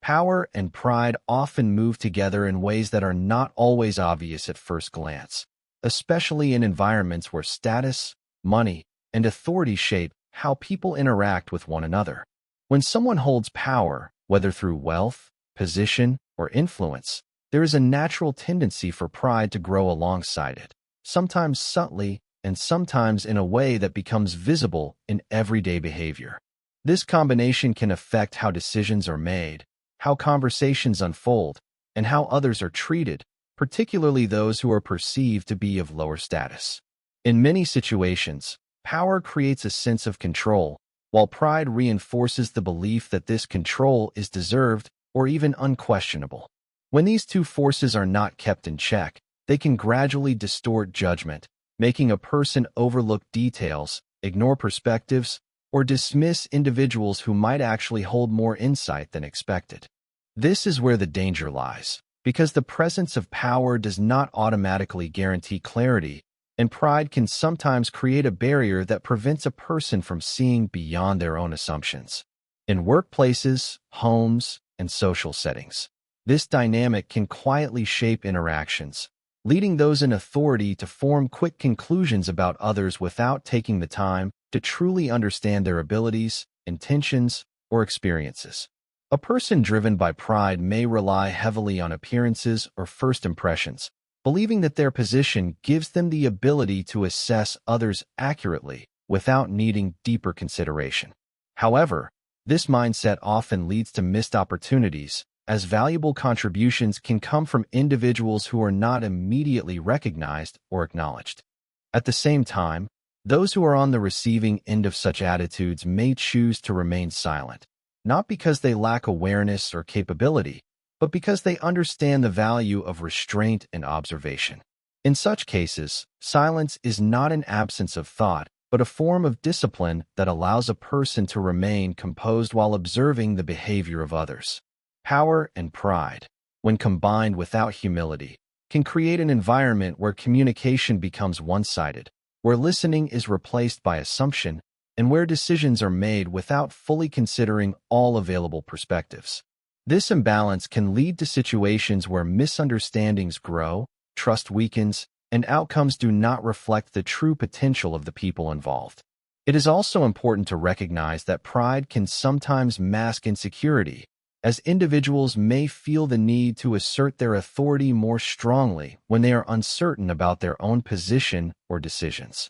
Power and pride often move together in ways that are not always obvious at first glance, especially in environments where status, money, and authority shape how people interact with one another. When someone holds power, whether through wealth, position, or influence, there is a natural tendency for pride to grow alongside it, sometimes subtly and sometimes in a way that becomes visible in everyday behavior. This combination can affect how decisions are made, how conversations unfold, and how others are treated, particularly those who are perceived to be of lower status. In many situations, power creates a sense of control, while pride reinforces the belief that this control is deserved or even unquestionable. When these two forces are not kept in check, they can gradually distort judgment, making a person overlook details, ignore perspectives, or dismiss individuals who might actually hold more insight than expected. This is where the danger lies, because the presence of power does not automatically guarantee clarity, and pride can sometimes create a barrier that prevents a person from seeing beyond their own assumptions. In workplaces, homes, and social settings, this dynamic can quietly shape interactions, leading those in authority to form quick conclusions about others without taking the time to truly understand their abilities, intentions, or experiences. A person driven by pride may rely heavily on appearances or first impressions, believing that their position gives them the ability to assess others accurately without needing deeper consideration. However, this mindset often leads to missed opportunities, as valuable contributions can come from individuals who are not immediately recognized or acknowledged. At the same time, those who are on the receiving end of such attitudes may choose to remain silent, not because they lack awareness or capability, but because they understand the value of restraint and observation. In such cases, silence is not an absence of thought, but a form of discipline that allows a person to remain composed while observing the behavior of others. Power and pride, when combined without humility, can create an environment where communication becomes one-sided, where listening is replaced by assumption, and where decisions are made without fully considering all available perspectives. This imbalance can lead to situations where misunderstandings grow, trust weakens, and outcomes do not reflect the true potential of the people involved. It is also important to recognize that pride can sometimes mask insecurity, as individuals may feel the need to assert their authority more strongly when they are uncertain about their own position or decisions.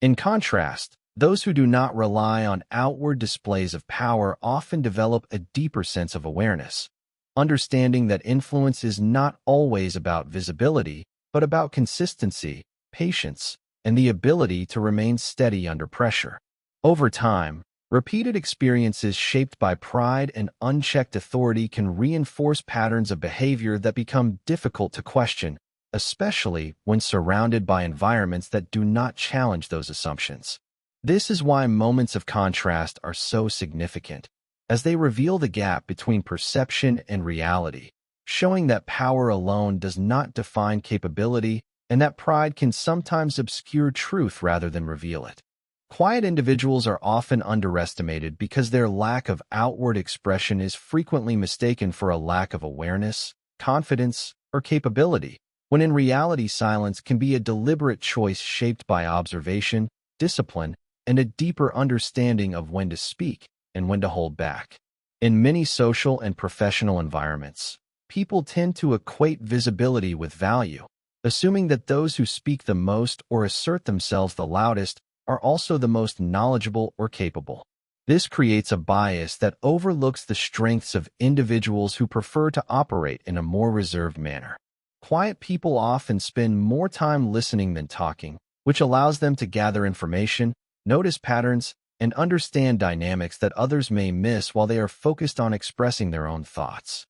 In contrast, those who do not rely on outward displays of power often develop a deeper sense of awareness, understanding that influence is not always about visibility, but about consistency, patience, and the ability to remain steady under pressure. Over time, repeated experiences shaped by pride and unchecked authority can reinforce patterns of behavior that become difficult to question, especially when surrounded by environments that do not challenge those assumptions. This is why moments of contrast are so significant, as they reveal the gap between perception and reality, showing that power alone does not define capability and that pride can sometimes obscure truth rather than reveal it. Quiet individuals are often underestimated because their lack of outward expression is frequently mistaken for a lack of awareness, confidence, or capability, when in reality silence can be a deliberate choice shaped by observation, discipline, and a deeper understanding of when to speak and when to hold back. In many social and professional environments, people tend to equate visibility with value, assuming that those who speak the most or assert themselves the loudest are also the most knowledgeable or capable. This creates a bias that overlooks the strengths of individuals who prefer to operate in a more reserved manner. Quiet people often spend more time listening than talking, which allows them to gather information, notice patterns, and understand dynamics that others may miss while they are focused on expressing their own thoughts.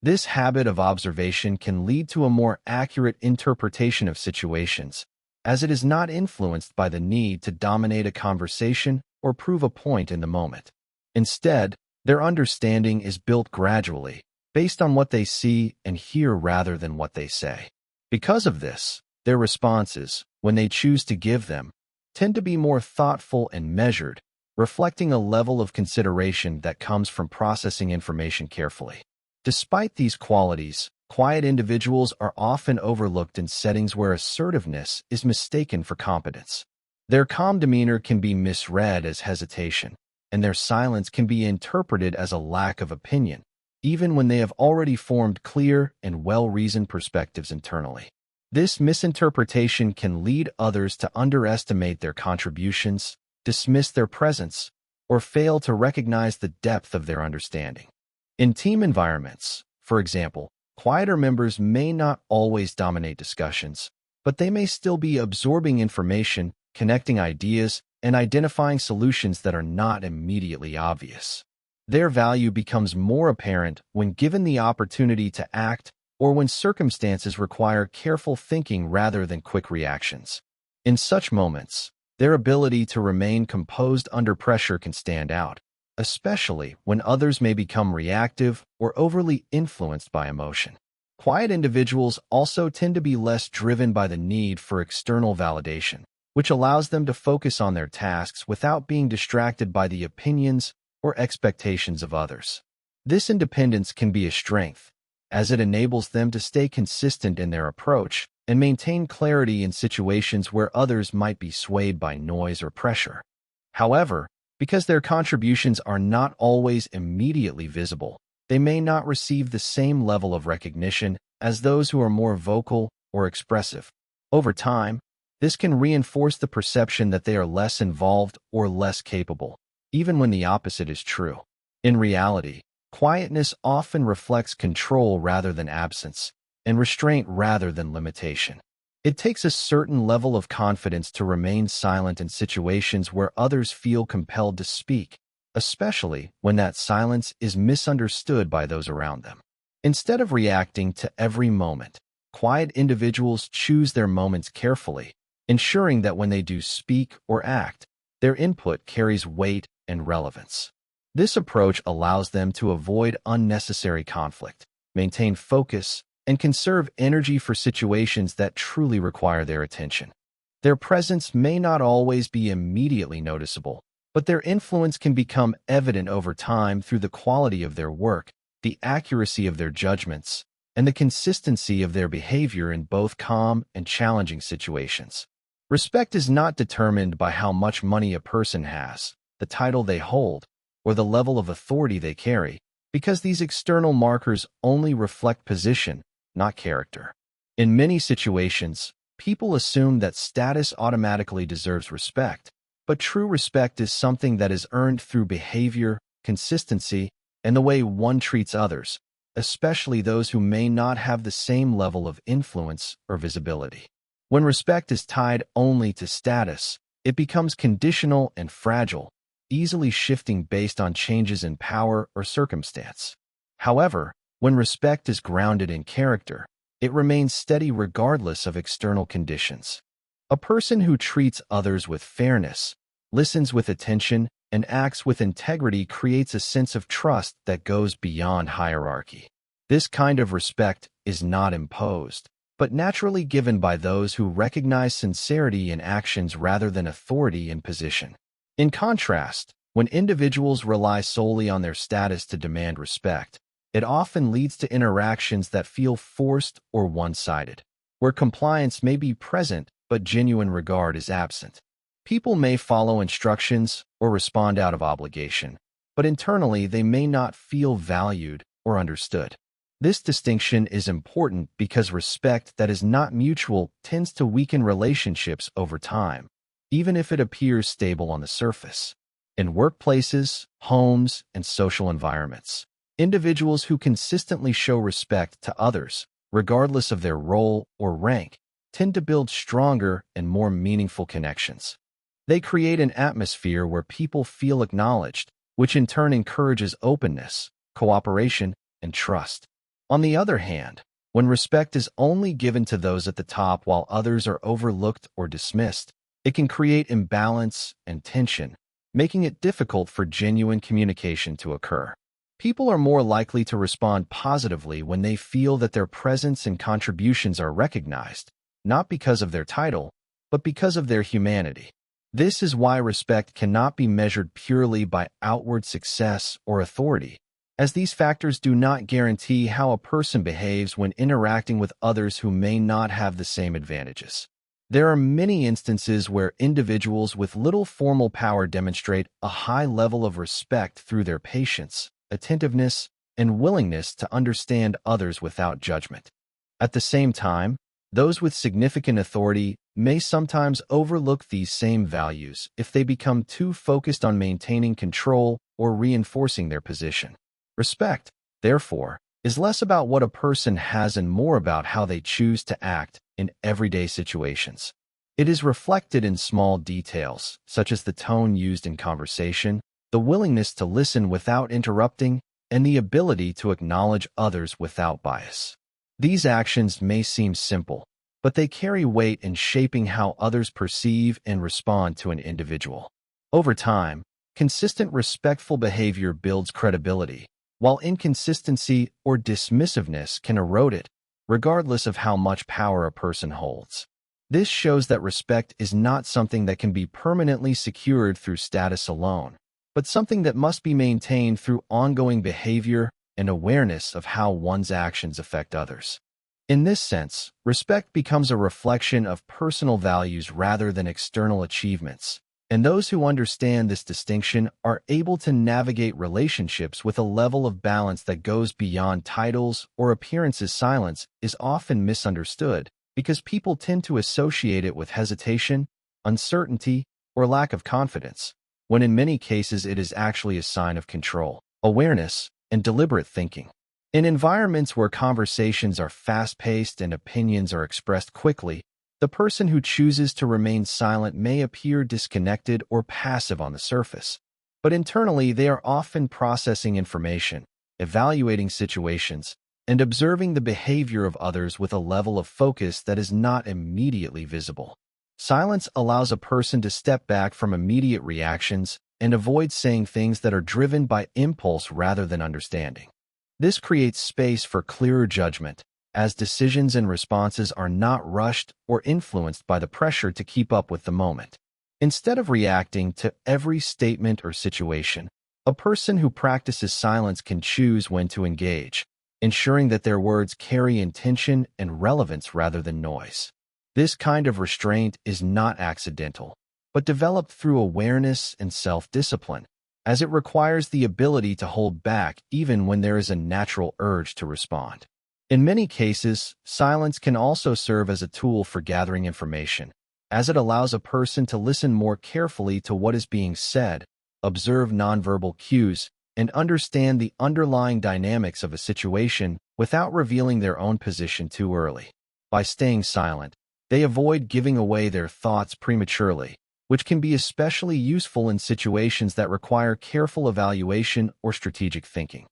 This habit of observation can lead to a more accurate interpretation of situations, as it is not influenced by the need to dominate a conversation or prove a point in the moment. Instead, their understanding is built gradually, based on what they see and hear rather than what they say. Because of this, their responses, when they choose to give them, tend to be more thoughtful and measured, reflecting a level of consideration that comes from processing information carefully. Despite these qualities, quiet individuals are often overlooked in settings where assertiveness is mistaken for competence. Their calm demeanor can be misread as hesitation, and their silence can be interpreted as a lack of opinion, even when they have already formed clear and well-reasoned perspectives internally. This misinterpretation can lead others to underestimate their contributions, dismiss their presence, or fail to recognize the depth of their understanding. In team environments, for example, quieter members may not always dominate discussions, but they may still be absorbing information, connecting ideas, and identifying solutions that are not immediately obvious. Their value becomes more apparent when given the opportunity to act or when circumstances require careful thinking rather than quick reactions. In such moments, their ability to remain composed under pressure can stand out, especially when others may become reactive or overly influenced by emotion. Quiet individuals also tend to be less driven by the need for external validation, which allows them to focus on their tasks without being distracted by the opinions or expectations of others. This independence can be a strength, as it enables them to stay consistent in their approach and maintain clarity in situations where others might be swayed by noise or pressure. However, because their contributions are not always immediately visible, they may not receive the same level of recognition as those who are more vocal or expressive. Over time, this can reinforce the perception that they are less involved or less capable, even when the opposite is true. In reality, quietness often reflects control rather than absence, and restraint rather than limitation. It takes a certain level of confidence to remain silent in situations where others feel compelled to speak, especially when that silence is misunderstood by those around them. Instead of reacting to every moment, quiet individuals choose their moments carefully, ensuring that when they do speak or act, their input carries weight and relevance. This approach allows them to avoid unnecessary conflict, maintain focus, and conserve energy for situations that truly require their attention. Their presence may not always be immediately noticeable, but their influence can become evident over time through the quality of their work, the accuracy of their judgments, and the consistency of their behavior in both calm and challenging situations. Respect is not determined by how much money a person has, the title they hold, or the level of authority they carry, because these external markers only reflect position, not character. In many situations, people assume that status automatically deserves respect, but true respect is something that is earned through behavior, consistency, and the way one treats others, especially those who may not have the same level of influence or visibility. When respect is tied only to status, it becomes conditional and fragile, easily shifting based on changes in power or circumstance. However, when respect is grounded in character, it remains steady regardless of external conditions. A person who treats others with fairness, listens with attention, and acts with integrity creates a sense of trust that goes beyond hierarchy. This kind of respect is not imposed, but naturally given by those who recognize sincerity in actions rather than authority in position. In contrast, when individuals rely solely on their status to demand respect, it often leads to interactions that feel forced or one-sided, where compliance may be present but genuine regard is absent. People may follow instructions or respond out of obligation, but internally they may not feel valued or understood. This distinction is important because respect that is not mutual tends to weaken relationships over time, even if it appears stable on the surface. In workplaces, homes, and social environments, individuals who consistently show respect to others, regardless of their role or rank, tend to build stronger and more meaningful connections. They create an atmosphere where people feel acknowledged, which in turn encourages openness, cooperation, and trust. On the other hand, when respect is only given to those at the top while others are overlooked or dismissed, it can create imbalance and tension, making it difficult for genuine communication to occur. People are more likely to respond positively when they feel that their presence and contributions are recognized, not because of their title, but because of their humanity. This is why respect cannot be measured purely by outward success or authority, as these factors do not guarantee how a person behaves when interacting with others who may not have the same advantages. There are many instances where individuals with little formal power demonstrate a high level of respect through their patience, attentiveness, and willingness to understand others without judgment. At the same time, those with significant authority may sometimes overlook these same values if they become too focused on maintaining control or reinforcing their position. Respect, therefore, is less about what a person has and more about how they choose to act in everyday situations. It is reflected in small details, such as the tone used in conversation, the willingness to listen without interrupting, and the ability to acknowledge others without bias. These actions may seem simple, but they carry weight in shaping how others perceive and respond to an individual. Over time, consistent respectful behavior builds credibility, while inconsistency or dismissiveness can erode it, regardless of how much power a person holds. This shows that respect is not something that can be permanently secured through status alone, but something that must be maintained through ongoing behavior and awareness of how one's actions affect others. In this sense, respect becomes a reflection of personal values rather than external achievements, and those who understand this distinction are able to navigate relationships with a level of balance that goes beyond titles or appearances. Silence is often misunderstood because people tend to associate it with hesitation, uncertainty, or lack of confidence, when in many cases it is actually a sign of control, awareness, and deliberate thinking. In environments where conversations are fast-paced and opinions are expressed quickly, the person who chooses to remain silent may appear disconnected or passive on the surface, but internally they are often processing information, evaluating situations, and observing the behavior of others with a level of focus that is not immediately visible. Silence allows a person to step back from immediate reactions and avoid saying things that are driven by impulse rather than understanding. This creates space for clearer judgment, as decisions and responses are not rushed or influenced by the pressure to keep up with the moment. Instead of reacting to every statement or situation, a person who practices silence can choose when to engage, ensuring that their words carry intention and relevance rather than noise. This kind of restraint is not accidental, but developed through awareness and self-discipline, as it requires the ability to hold back even when there is a natural urge to respond. In many cases, silence can also serve as a tool for gathering information, as it allows a person to listen more carefully to what is being said, observe nonverbal cues, and understand the underlying dynamics of a situation without revealing their own position too early. By staying silent, they avoid giving away their thoughts prematurely, which can be especially useful in situations that require careful evaluation or strategic thinking.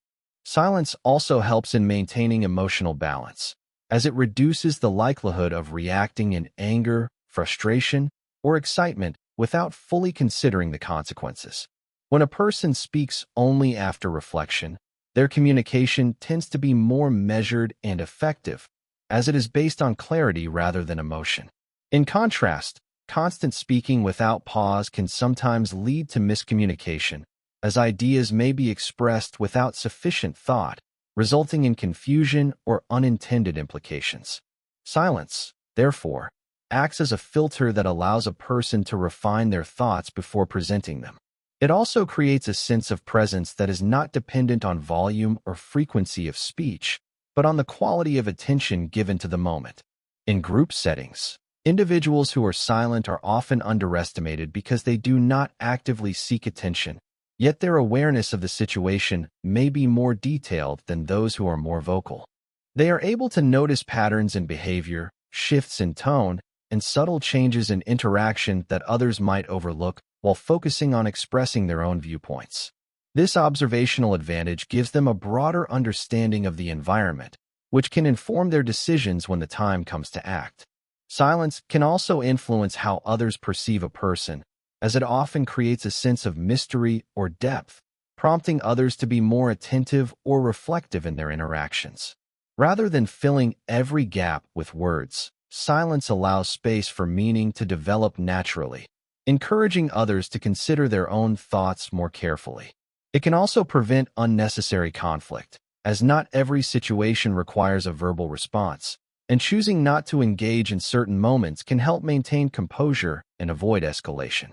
Silence also helps in maintaining emotional balance, as it reduces the likelihood of reacting in anger, frustration, or excitement without fully considering the consequences. When a person speaks only after reflection, their communication tends to be more measured and effective, as it is based on clarity rather than emotion. In contrast, constant speaking without pause can sometimes lead to miscommunication, as ideas may be expressed without sufficient thought, resulting in confusion or unintended implications. Silence, therefore, acts as a filter that allows a person to refine their thoughts before presenting them. It also creates a sense of presence that is not dependent on volume or frequency of speech, but on the quality of attention given to the moment. In group settings, individuals who are silent are often underestimated because they do not actively seek attention, yet their awareness of the situation may be more detailed than those who are more vocal. They are able to notice patterns in behavior, shifts in tone, and subtle changes in interaction that others might overlook while focusing on expressing their own viewpoints. This observational advantage gives them a broader understanding of the environment, which can inform their decisions when the time comes to act. Silence can also influence how others perceive a person, as it often creates a sense of mystery or depth, prompting others to be more attentive or reflective in their interactions. Rather than filling every gap with words, silence allows space for meaning to develop naturally, encouraging others to consider their own thoughts more carefully. It can also prevent unnecessary conflict, as not every situation requires a verbal response, and choosing not to engage in certain moments can help maintain composure and avoid escalation.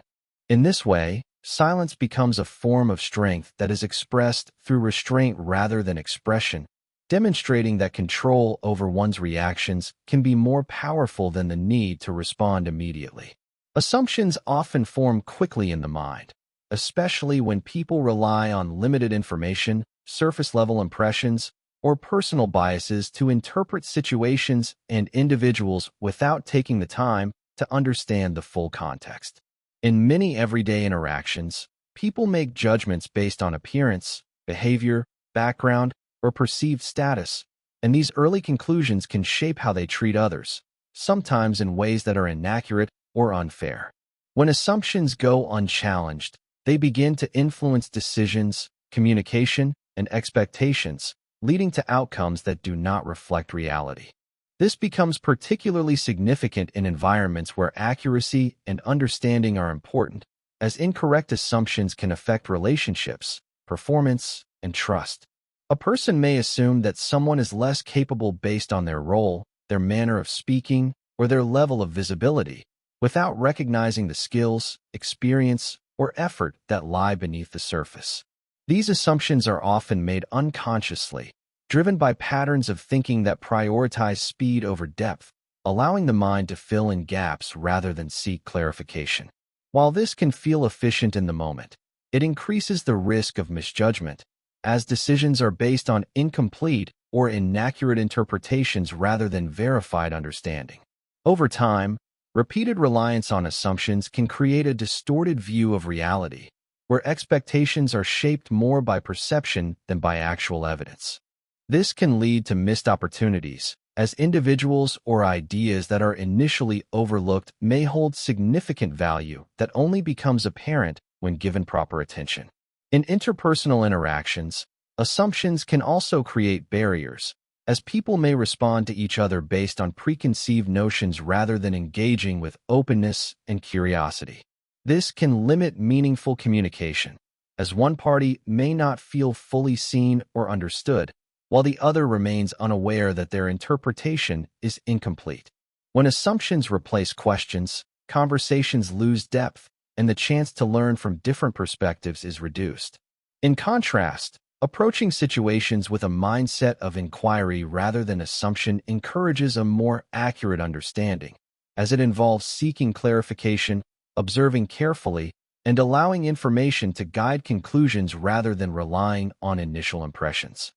In this way, silence becomes a form of strength that is expressed through restraint rather than expression, demonstrating that control over one's reactions can be more powerful than the need to respond immediately. Assumptions often form quickly in the mind, especially when people rely on limited information, surface-level impressions, or personal biases to interpret situations and individuals without taking the time to understand the full context. In many everyday interactions, people make judgments based on appearance, behavior, background, or perceived status, and these early conclusions can shape how they treat others, sometimes in ways that are inaccurate or unfair. When assumptions go unchallenged, they begin to influence decisions, communication, and expectations, leading to outcomes that do not reflect reality. This becomes particularly significant in environments where accuracy and understanding are important, as incorrect assumptions can affect relationships, performance, and trust. A person may assume that someone is less capable based on their role, their manner of speaking, or their level of visibility, without recognizing the skills, experience, or effort that lie beneath the surface. These assumptions are often made unconsciously, driven by patterns of thinking that prioritize speed over depth, allowing the mind to fill in gaps rather than seek clarification. While this can feel efficient in the moment, it increases the risk of misjudgment, as decisions are based on incomplete or inaccurate interpretations rather than verified understanding. Over time, repeated reliance on assumptions can create a distorted view of reality, where expectations are shaped more by perception than by actual evidence. This can lead to missed opportunities, as individuals or ideas that are initially overlooked may hold significant value that only becomes apparent when given proper attention. In interpersonal interactions, assumptions can also create barriers, as people may respond to each other based on preconceived notions rather than engaging with openness and curiosity. This can limit meaningful communication, as one party may not feel fully seen or understood, while the other remains unaware that their interpretation is incomplete. When assumptions replace questions, conversations lose depth, and the chance to learn from different perspectives is reduced. In contrast, approaching situations with a mindset of inquiry rather than assumption encourages a more accurate understanding, as it involves seeking clarification, observing carefully, and allowing information to guide conclusions rather than relying on initial impressions.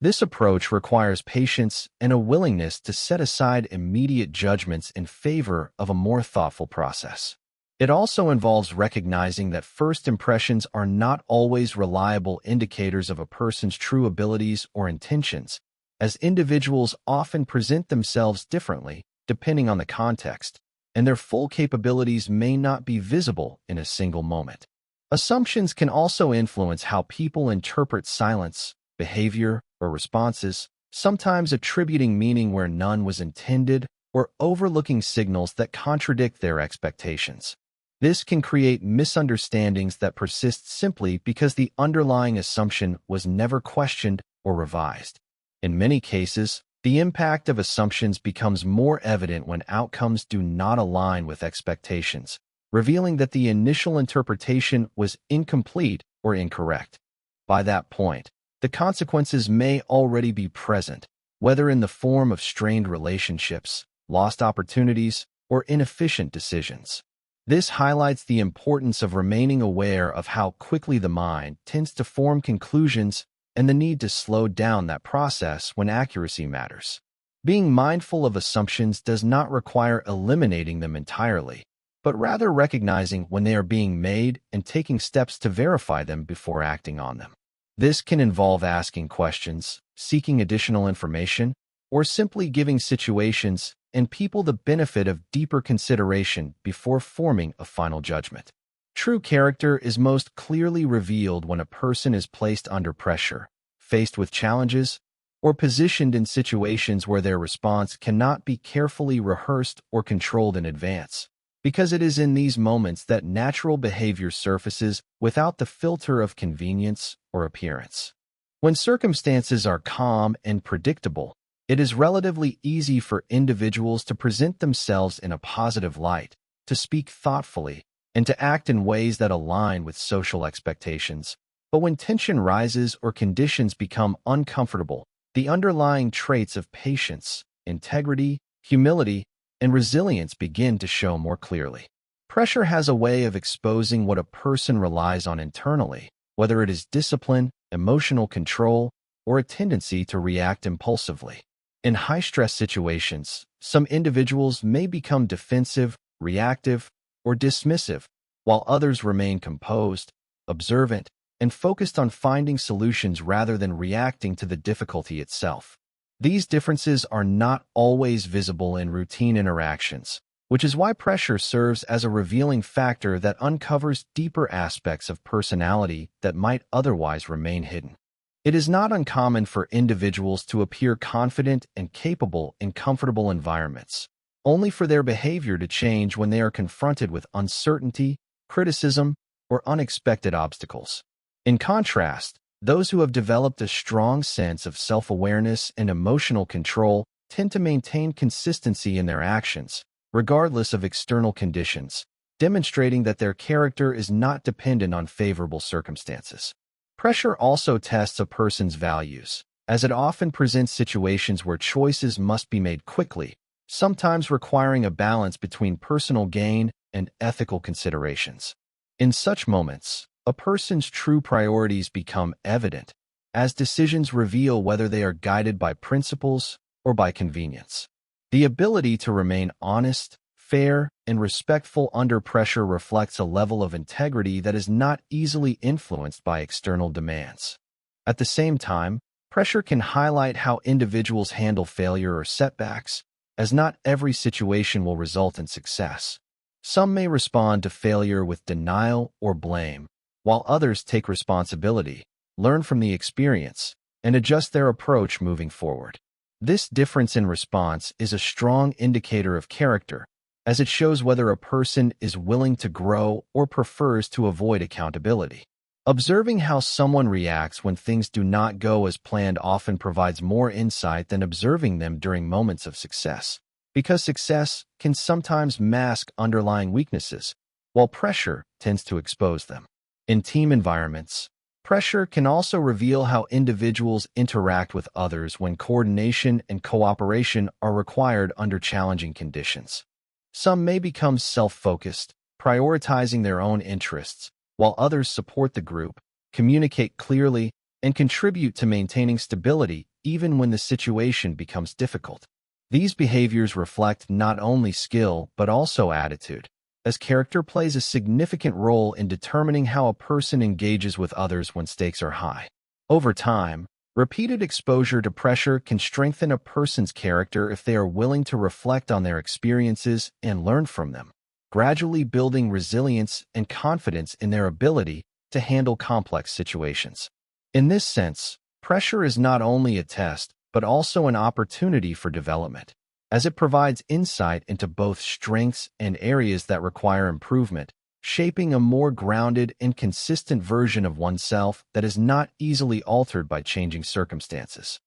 This approach requires patience and a willingness to set aside immediate judgments in favor of a more thoughtful process. It also involves recognizing that first impressions are not always reliable indicators of a person's true abilities or intentions, as individuals often present themselves differently depending on the context, and their full capabilities may not be visible in a single moment. Assumptions can also influence how people interpret silence, behavior, or responses, sometimes attributing meaning where none was intended or overlooking signals that contradict their expectations. This can create misunderstandings that persist simply because the underlying assumption was never questioned or revised. In many cases, the impact of assumptions becomes more evident when outcomes do not align with expectations, revealing that the initial interpretation was incomplete or incorrect. By that point, the consequences may already be present, whether in the form of strained relationships, lost opportunities, or inefficient decisions. This highlights the importance of remaining aware of how quickly the mind tends to form conclusions and the need to slow down that process when accuracy matters. Being mindful of assumptions does not require eliminating them entirely, but rather recognizing when they are being made and taking steps to verify them before acting on them. This can involve asking questions, seeking additional information, or simply giving situations and people the benefit of deeper consideration before forming a final judgment. True character is most clearly revealed when a person is placed under pressure, faced with challenges, or positioned in situations where their response cannot be carefully rehearsed or controlled in advance. because it is in these moments that natural behavior surfaces without the filter of convenience or appearance. When circumstances are calm and predictable, it is relatively easy for individuals to present themselves in a positive light, to speak thoughtfully, and to act in ways that align with social expectations. But when tension rises or conditions become uncomfortable, the underlying traits of patience, integrity, humility, and resilience begin to show more clearly. Pressure has a way of exposing what a person relies on internally, whether it is discipline, emotional control, or a tendency to react impulsively. In high-stress situations, some individuals may become defensive, reactive, or dismissive, while others remain composed, observant, and focused on finding solutions rather than reacting to the difficulty itself. These differences are not always visible in routine interactions, which is why pressure serves as a revealing factor that uncovers deeper aspects of personality that might otherwise remain hidden. It is not uncommon for individuals to appear confident and capable in comfortable environments, only for their behavior to change when they are confronted with uncertainty, criticism, or unexpected obstacles. In contrast, those who have developed a strong sense of self-awareness and emotional control tend to maintain consistency in their actions, regardless of external conditions, demonstrating that their character is not dependent on favorable circumstances. Pressure also tests a person's values, as it often presents situations where choices must be made quickly, sometimes requiring a balance between personal gain and ethical considerations. In such moments, a person's true priorities become evident, as decisions reveal whether they are guided by principles or by convenience. The ability to remain honest, fair, and respectful under pressure reflects a level of integrity that is not easily influenced by external demands. At the same time, pressure can highlight how individuals handle failure or setbacks, as not every situation will result in success. Some may respond to failure with denial or blame, while others take responsibility, learn from the experience, and adjust their approach moving forward. This difference in response is a strong indicator of character, as it shows whether a person is willing to grow or prefers to avoid accountability. Observing how someone reacts when things do not go as planned often provides more insight than observing them during moments of success, because success can sometimes mask underlying weaknesses, while pressure tends to expose them. In team environments, pressure can also reveal how individuals interact with others when coordination and cooperation are required under challenging conditions. Some may become self-focused, prioritizing their own interests, while others support the group, communicate clearly, and contribute to maintaining stability even when the situation becomes difficult. These behaviors reflect not only skill but also attitude, as character plays a significant role in determining how a person engages with others when stakes are high. Over time, repeated exposure to pressure can strengthen a person's character if they are willing to reflect on their experiences and learn from them, gradually building resilience and confidence in their ability to handle complex situations. In this sense, pressure is not only a test, but also an opportunity for development, as it provides insight into both strengths and areas that require improvement, shaping a more grounded and consistent version of oneself that is not easily altered by changing circumstances.